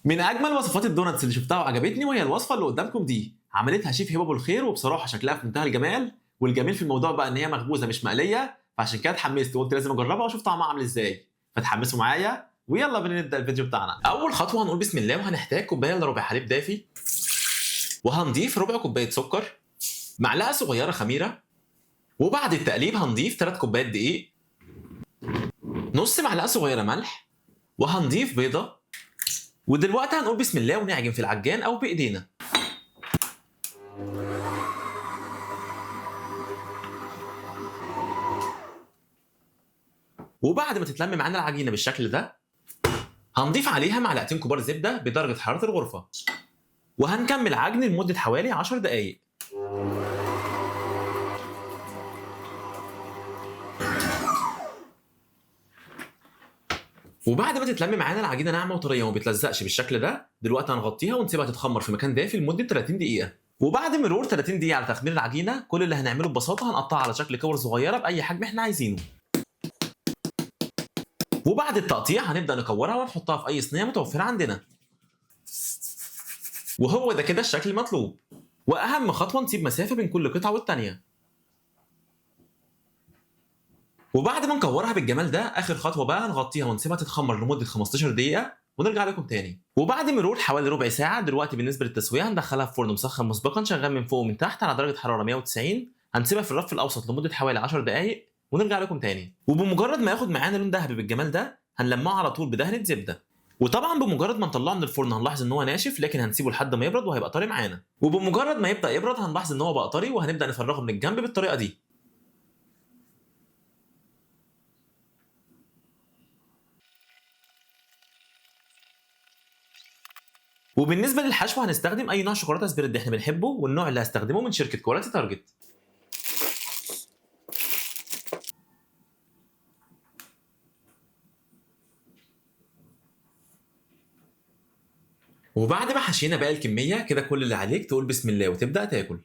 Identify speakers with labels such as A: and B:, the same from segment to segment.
A: من اجمل وصفات الدوناتس اللي شفتها وعجبتني وهي الوصفه اللي قدامكم دي، عملتها شيف هبه ابو الخير، وبصراحه شكلها في منتهى الجمال. والجميل في الموضوع بقى ان هي مخبوزه مش مقليه، فعشان كده اتحمست وقلت لازم اجربها واشوف طعمها عامل ازاي. فتحمسوا معايا ويلا بينا نبدا الفيديو بتاعنا. اول خطوه هنقول بسم الله، وهنحتاج كوبايه الا ربع حليب دافي، وهنضيف ربع كوبايه سكر، معلقه صغيره خميره، وبعد التقليب هنضيف 3 كوبايات دقيق، نص معلقه صغيره ملح، وهنضيف بيضه. ودلوقتي هنقول بسم الله ونعجن في العجان او بايدينا. وبعد ما تتلم معانا العجينه بالشكل ده، هنضيف عليها معلقتين كبار زبده بدرجه حراره الغرفه، وهنكمل عجن لمده حوالي 10 دقائق. وبعد ما تتلم معانا العجينه ناعمه وطريه وما بتلزقش بالشكل ده، دلوقتي هنغطيها ونسيبها تتخمر في مكان دافي لمده 30 دقيقه. وبعد مرور 30 دقيقه على تخمير العجينه، كل اللي هنعمله ببساطه هنقطعها على شكل كور صغيره باي حجم احنا عايزينه. وبعد التقطيع هنبدا نكورها ونحطها في اي صينيه متوفره عندنا. وهو ده كده الشكل المطلوب. واهم خطوه نسيب مسافه بين كل قطعه والتانيه. وبعد ما نكورها بالجمال ده، اخر خطوه بقى هنغطيها ونسيبها تتخمر لمده 15 دقيقه ونرجع لكم تاني. وبعد مرور حوالي ربع ساعه، دلوقتي بالنسبه للتسويه هندخلها في فرن مسخن مسبقا شغال من فوق ومن تحت على درجه حراره 190. هنسيبها في الرف الاوسط لمده حوالي 10 دقائق ونرجع لكم تاني. وبمجرد ما ياخد معانا لون ذهبي بالجمال ده، هنلمعه على طول بدهنه زبده. وطبعا بمجرد ما نطلعه من الفرن هنلاحظ ان هو ناشف، لكن هنسيبه لحد ما يبرد وهيبقى طري معانا. وبمجرد ما يبدا يبرد هنلاحظ ان هو بقى طري، وهنبدا نفرغه من الجنب بالطريقه دي. وبالنسبه للحشو هنستخدم اي نوع شوكولاته سبريد احنا بنحبه، والنوع اللي هستخدمه من شركه كواليتي تارجت. وبعد ما حشينا باقي الكميه كده، كل اللي عليك تقول بسم الله وتبدا تاكل.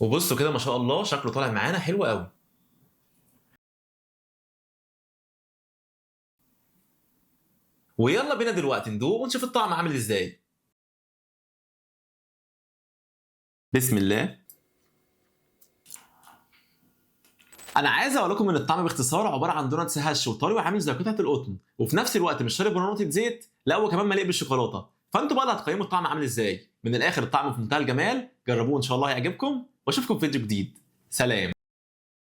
A: وبصوا كده ما شاء الله شكله طالع معانا حلو قوي. ويلا بينا دلوقتي ندوق ونشوف الطعم عامل ازاي. بسم الله. انا عايز اقول لكم ان الطعم باختصار عباره عن دوناتس هش وطري وعامل زي قطعه القطن، وفي نفس الوقت مش شارب نقطه زيت، لا هو كمان مليء بالشوكولاته. فانتوا بقى اللي هتقيموا الطعم عامل ازاي. من الاخر الطعم في منتهى الجمال، جربوه ان شاء الله هيعجبكم، واشوفكم في فيديو جديد. سلام.